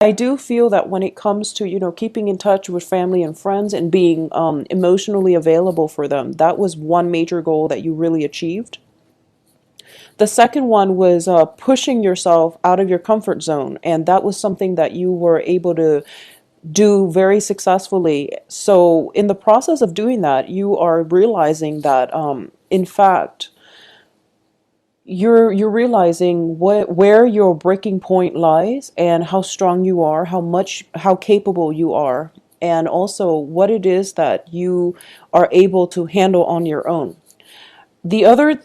I do feel that when it comes to, keeping in touch with family and friends and being emotionally available for them, that was one major goal that you really achieved. The second one was pushing yourself out of your comfort zone, and that was something that you were able to do very successfully. So, in the process of doing that, you are realizing that, in fact, you're realizing where your breaking point lies and how strong you are, how capable you are, and also what it is that you are able to handle on your own. The other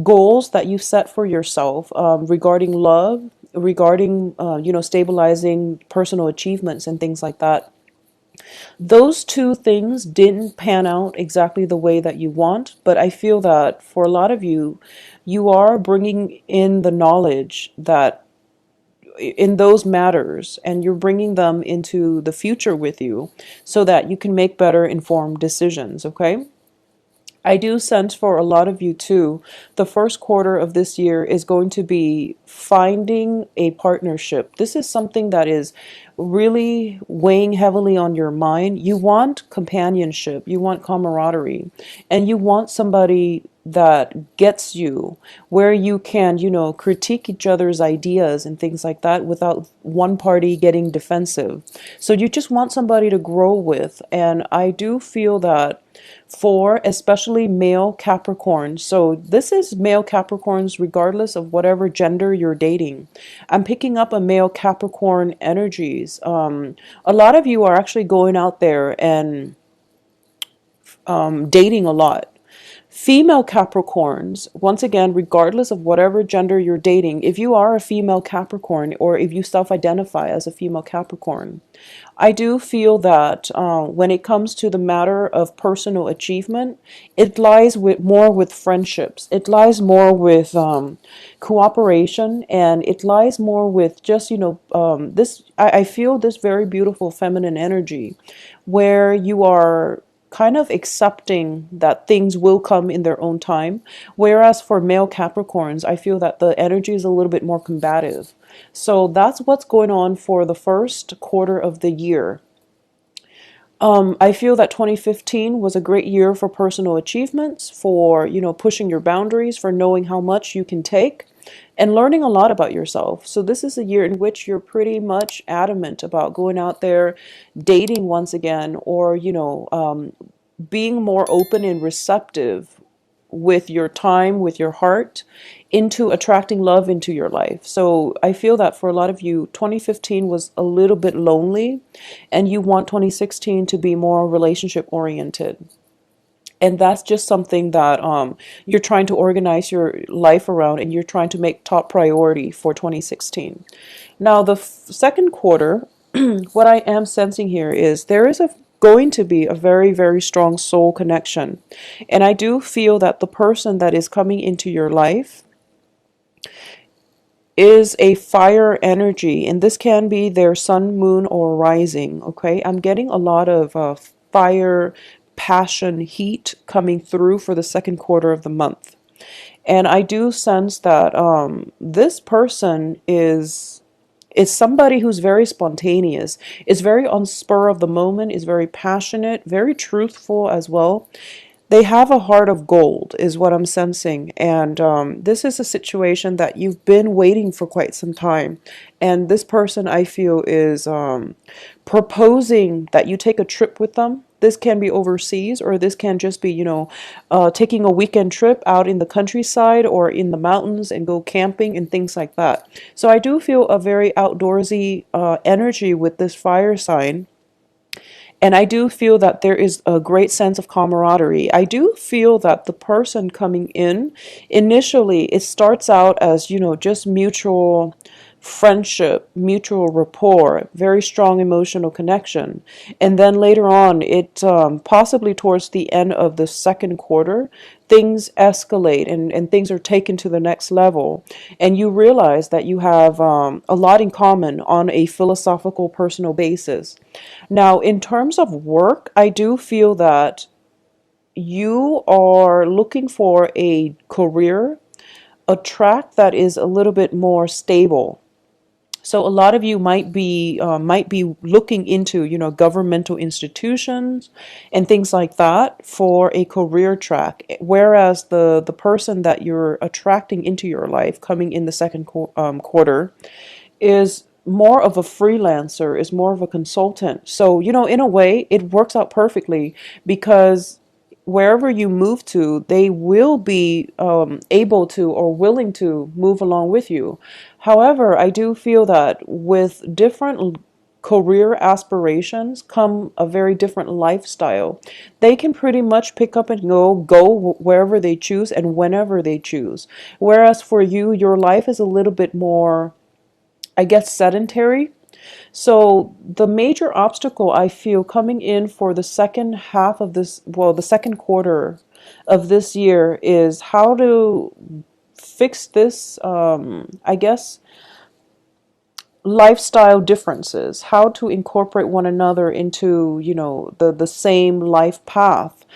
goals that you set for yourself, regarding love, regarding stabilizing personal achievements and things like that, those two things didn't pan out exactly the way that you want, but I feel that for a lot of you, you are bringing in the knowledge that in those matters, and you're bringing them into the future with you so that you can make better informed decisions, okay? I do sense for a lot of you too, the first quarter of this year is going to be finding a partnership. This is something that is really weighing heavily on your mind. You want companionship, you want camaraderie, and you want somebody that gets you, where you can, critique each other's ideas and things like that without one party getting defensive. So you just want somebody to grow with. And I do feel that for especially male Capricorns. So this is male Capricorns regardless of whatever gender you're dating. I'm picking up a male Capricorn energies. A lot of you are actually going out there and dating a lot. Female Capricorns, once again, regardless of whatever gender you're dating, if you are a female Capricorn or if you self-identify as a female Capricorn, I do feel that when it comes to the matter of personal achievement, it lies more with friendships. It lies more with cooperation, and it lies more with just, this, I feel this very beautiful feminine energy where you are kind of accepting that things will come in their own time. Whereas for male Capricorns, I feel that the energy is a little bit more combative. So that's what's going on for the first quarter of the year. I feel that 2015 was a great year for personal achievements, for, pushing your boundaries, for knowing how much you can take and learning a lot about yourself. So this is a year in which you're pretty much adamant about going out there, dating once again, or, being more open and receptive with your time, with your heart, into attracting love into your life. So I feel that for a lot of you, 2015 was a little bit lonely, and you want 2016 to be more relationship oriented. And that's just something that you're trying to organize your life around, and you're trying to make top priority for 2016. Now, the second quarter, what I am sensing here is there is going to be a very, very strong soul connection. And I do feel that the person that is coming into your life is a fire energy, and this can be their sun, moon, or rising. Okay, I'm getting a lot of fire, passion, heat coming through for the second quarter of the month. And I do sense that this person is somebody who's very spontaneous, is very on spur of the moment, is very passionate, very truthful as well. They have a heart of gold, is what I'm sensing. And this is a situation that you've been waiting for quite some time. And this person, I feel, is proposing that you take a trip with them. This can be overseas, or this can just be, taking a weekend trip out in the countryside or in the mountains and go camping and things like that. So I do feel a very outdoorsy energy with this fire sign. And I do feel that there is a great sense of camaraderie. I do feel that the person coming in, initially, it starts out as, just mutual friendship, mutual rapport, very strong emotional connection. And then later on, it possibly towards the end of the second quarter, things escalate, and things are taken to the next level. And you realize that you have a lot in common on a philosophical, personal basis. Now, in terms of work, I do feel that you are looking for a career, a track that is a little bit more stable. So a lot of you might be looking into, governmental institutions and things like that for a career track. Whereas the person that you're attracting into your life coming in the second quarter is more of a freelancer, is more of a consultant. So, in a way, it works out perfectly because wherever you move to, they will be able to or willing to move along with you. However, I do feel that with different career aspirations come a very different lifestyle. They can pretty much pick up and go wherever they choose and whenever they choose. Whereas for you, your life is a little bit more, I guess, sedentary. So the major obstacle I feel coming in for the second half of this, well, the second quarter of this year is how to fix this, I guess, lifestyle differences, how to incorporate one another into, the same life path,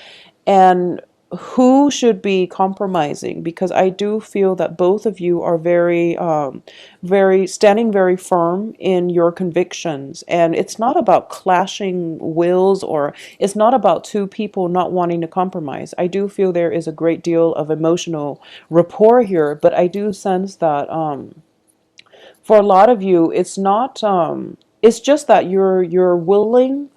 and who should be compromising, because I do feel that both of you are very standing very firm in your convictions, and it's not about clashing wills, or it's not about two people not wanting to compromise. I do feel there is a great deal of emotional rapport here, but I do sense that for a lot of you, it's not it's just that you're willing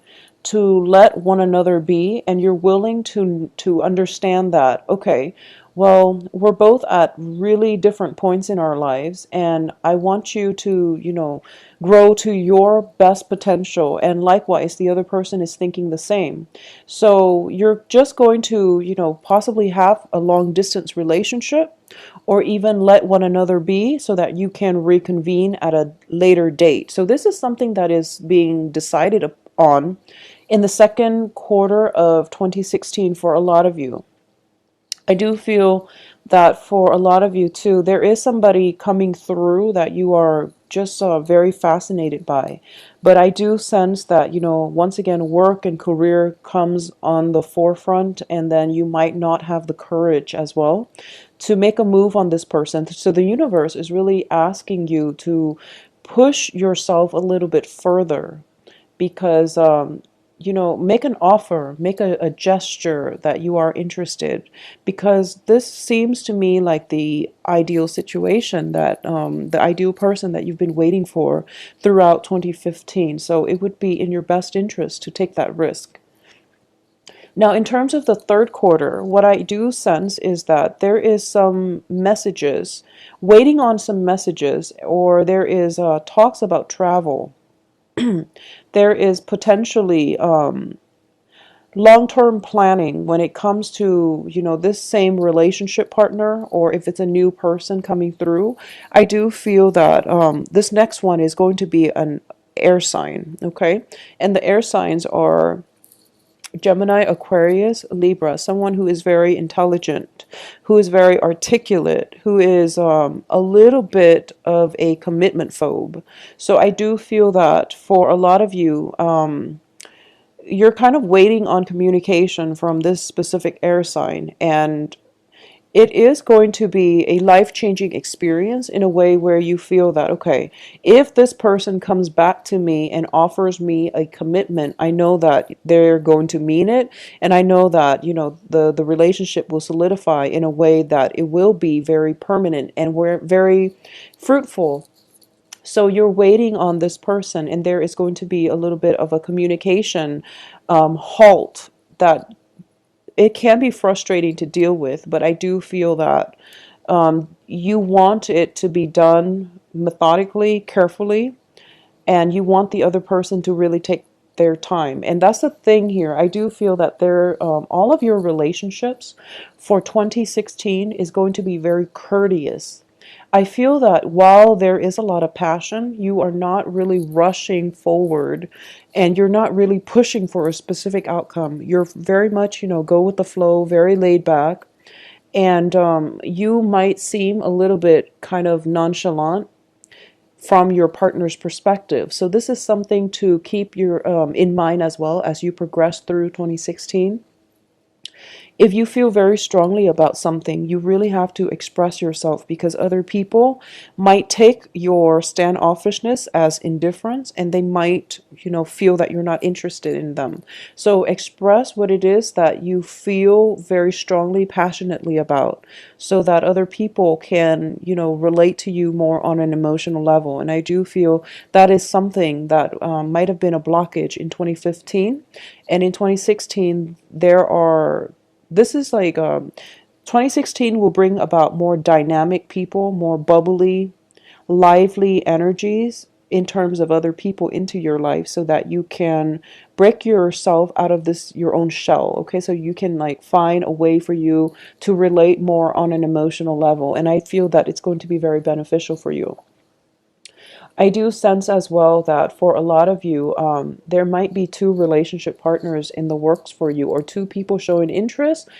to let one another be, and you're willing to understand that, okay, well, we're both at really different points in our lives, and I want you to, grow to your best potential, and likewise the other person is thinking the same. So you're just going to, possibly have a long distance relationship, or even let one another be so that you can reconvene at a later date. So this is something that is being decided on in the second quarter of 2016 for a lot of you. I do feel that for a lot of you too, there is somebody coming through that you are just very fascinated by. But I do sense that, once again, work and career comes on the forefront, and then you might not have the courage as well to make a move on this person. So the universe is really asking you to push yourself a little bit further, because make an offer, make a gesture that you are interested, because this seems to me like the ideal situation, that the ideal person that you've been waiting for throughout 2015. So it would be in your best interest to take that risk. Now, in terms of the third quarter, what I do sense is that there is some messages, waiting on some messages, or there is talks about travel. There is potentially long-term planning when it comes to, this same relationship partner, or if it's a new person coming through. I do feel that this next one is going to be an air sign, okay? And the air signs are Gemini, Aquarius, Libra, someone who is very intelligent, who is very articulate, who is a little bit of a commitment phobe. So I do feel that for a lot of you, you're kind of waiting on communication from this specific air sign, and it is going to be a life-changing experience in a way where you feel that, okay, if this person comes back to me and offers me a commitment, I know that they're going to mean it, and I know that, the relationship will solidify in a way that it will be very permanent and we're very fruitful. So you're waiting on this person, and there is going to be a little bit of a communication halt that it can be frustrating to deal with, but I do feel that you want it to be done methodically, carefully, and you want the other person to really take their time. And that's the thing here. I do feel that all of your relationships for 2016 is going to be very courteous. I feel that while there is a lot of passion, you are not really rushing forward, and you're not really pushing for a specific outcome. You're very much, go with the flow, very laid back, and you might seem a little bit kind of nonchalant from your partner's perspective. So this is something to keep your in mind as well as you progress through 2016. if you feel very strongly about something, you really have to express yourself, because other people might take your standoffishness as indifference, and they might, feel that you're not interested in them. So express what it is that you feel very strongly, passionately about, so that other people can, relate to you more on an emotional level. And I do feel that is something that might have been a blockage in 2015. And in 2016, this is like 2016 will bring about more dynamic people, more bubbly, lively energies in terms of other people into your life, so that you can break yourself out of this your own shell. Okay, so you can like find a way for you to relate more on an emotional level, and I feel that it's going to be very beneficial for you. I do sense as well that for a lot of you, there might be two relationship partners in the works for you, or two people showing interest,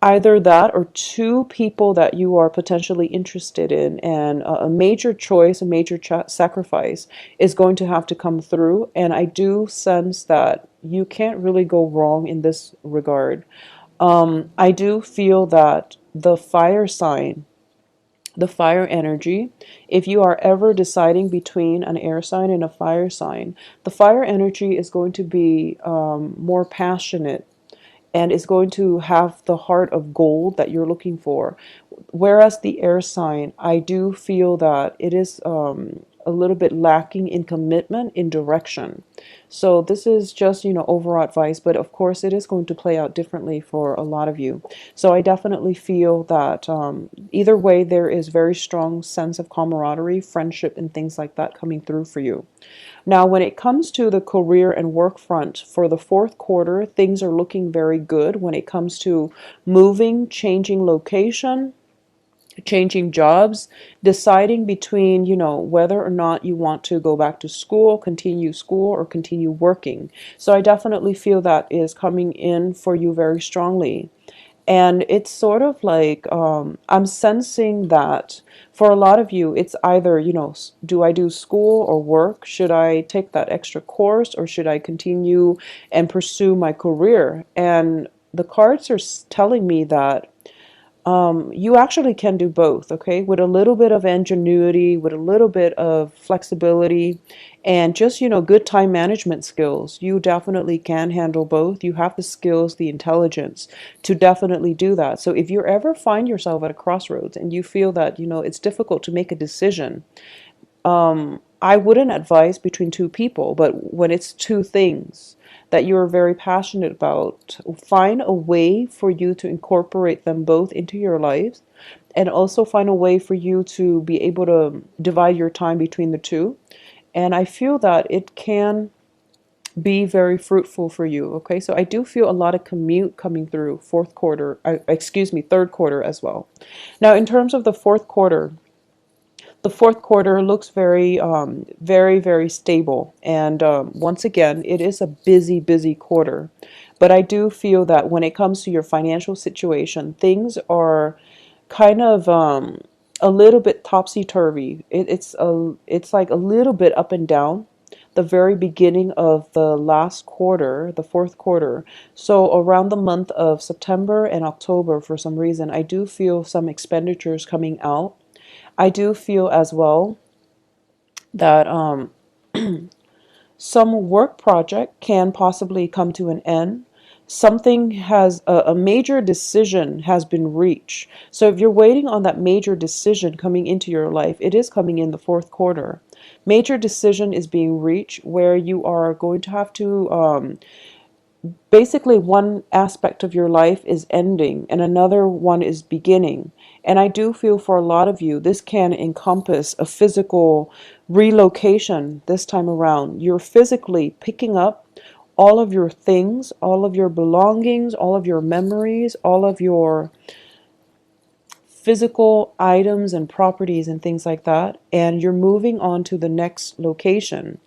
either that or two people that you are potentially interested in, and a major choice, a major sacrifice is going to have to come through. And I do sense that you can't really go wrong in this regard. I do feel that the fire energy, if you are ever deciding between an air sign and a fire sign, the fire energy is going to be more passionate, and is going to have the heart of gold that you're looking for. Whereas the air sign, I do feel that it is a little bit lacking in commitment, in direction. So this is just, overall advice, but of course it is going to play out differently for a lot of you. So I definitely feel that either way, there is very strong sense of camaraderie, friendship, and things like that coming through for you. Now, when it comes to the career and work front for the fourth quarter, things are looking very good when it comes to moving, changing location, changing jobs, deciding between, whether or not you want to go back to school, or continue working. So I definitely feel that is coming in for you very strongly. And it's sort of like, I'm sensing that for a lot of you, it's either, do I do school or work? Should I take that extra course, or should I continue and pursue my career? And the cards are telling me that you actually can do both, okay? With a little bit of ingenuity, with a little bit of flexibility, and just, good time management skills, you definitely can handle both. You have the skills, the intelligence to definitely do that. So if you ever find yourself at a crossroads and you feel that, it's difficult to make a decision, I wouldn't advise between two people, but when it's two things that you're very passionate about, find a way for you to incorporate them both into your lives, and also find a way for you to be able to divide your time between the two. And I feel that it can be very fruitful for you. Okay, so I do feel a lot of commute coming through third quarter as well. Now, in terms of the fourth quarter looks very, very, very stable. And once again, it is a busy, busy quarter. But I do feel that when it comes to your financial situation, things are kind of a little bit topsy-turvy. It's like a little bit up and down. The very beginning of the last quarter, the fourth quarter. So around the month of September and October, for some reason, I do feel some expenditures coming out. I do feel as well that some work project can possibly come to an end. Something has a major decision has been reached. So if you're waiting on that major decision coming into your life, it is coming in the fourth quarter. Major decision is being reached where you are going to have to basically, one aspect of your life is ending and another one is beginning. And I do feel for a lot of you, this can encompass a physical relocation this time around. You're physically picking up all of your things, all of your belongings, all of your memories, all of your physical items and properties and things like that, and you're moving on to the next location.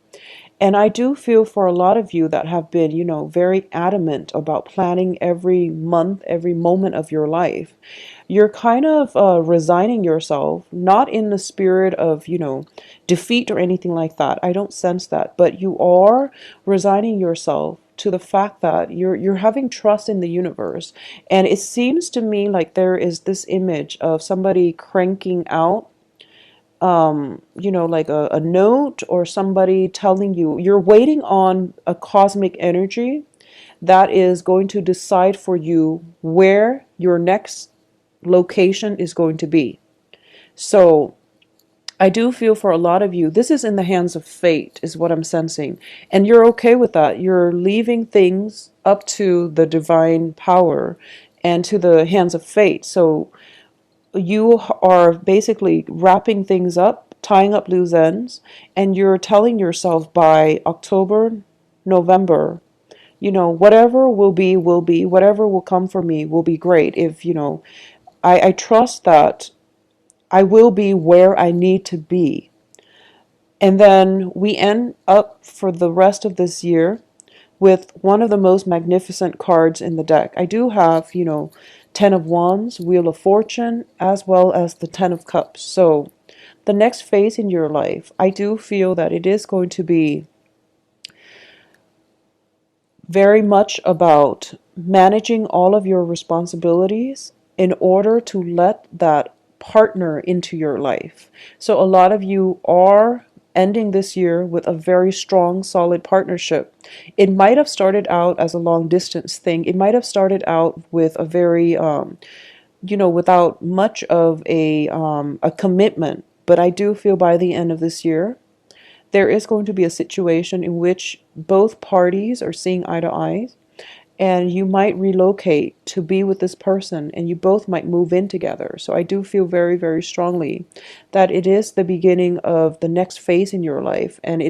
And I do feel for a lot of you that have been, very adamant about planning every month, every moment of your life. You're kind of resigning yourself, not in the spirit of, defeat or anything like that. I don't sense that. But you are resigning yourself to the fact that you're having trust in the universe. And it seems to me like there is this image of somebody cranking out, like a note, or somebody telling you you're waiting on a cosmic energy that is going to decide for you where your next location is going to be. So I do feel for a lot of you, this is in the hands of fate, is what I'm sensing. And you're okay with that. You're leaving things up to the divine power and to the hands of fate. So you are basically wrapping things up, tying up loose ends, and you're telling yourself by October, November, whatever will be, whatever will come for me will be great. If, I trust that I will be where I need to be. And then we end up for the rest of this year with one of the most magnificent cards in the deck. I do have, Ten of Wands, Wheel of Fortune, as well as the Ten of Cups. So the next phase in your life, I do feel that it is going to be very much about managing all of your responsibilities in order to let that partner into your life. So a lot of you are ending this year with a very strong, solid partnership. It might have started out as a long distance thing. It might have started out with a very, without much of a commitment. But I do feel by the end of this year, there is going to be a situation in which both parties are seeing eye to eye, and you might relocate to be with this person, and you both might move in together. So I do feel very, very strongly that it is the beginning of the next phase in your life, and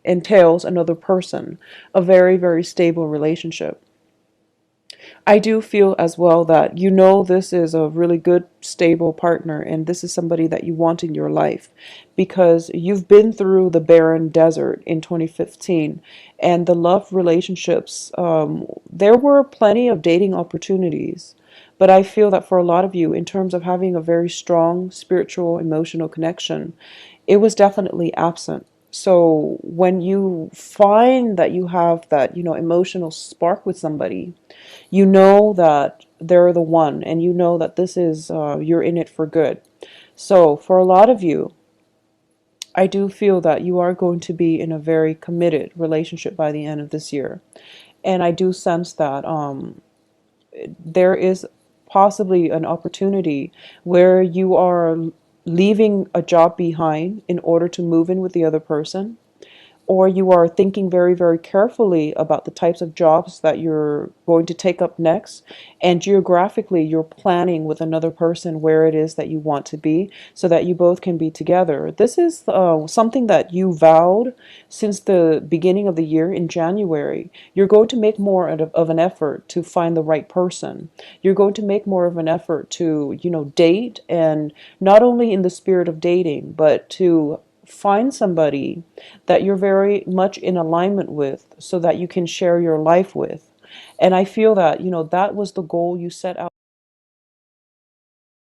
entails another person, a very, very stable relationship. I do feel as well that this is a really good, stable partner, and this is somebody that you want in your life because you've been through the barren desert in 2015 and the love relationships. There were plenty of dating opportunities, but I feel that for a lot of you, in terms of having a very strong spiritual, emotional connection, it was definitely absent. So when you find that you have that, emotional spark with somebody, you know that they're the one, and you know that this is, you're in it for good. So for a lot of you, I do feel that you are going to be in a very committed relationship by the end of this year. And I do sense that there is possibly an opportunity where you are leaving a job behind in order to move in with the other person, or you are thinking very, very carefully about the types of jobs that you're going to take up next. And geographically, you're planning with another person where it is that you want to be so that you both can be together. This is something that you vowed since the beginning of the year in January. You're going to make more of an effort to find the right person. You're going to make more of an effort to, date, and not only in the spirit of dating, but to find somebody that you're very much in alignment with so that you can share your life with. And I feel that, that was the goal you set out.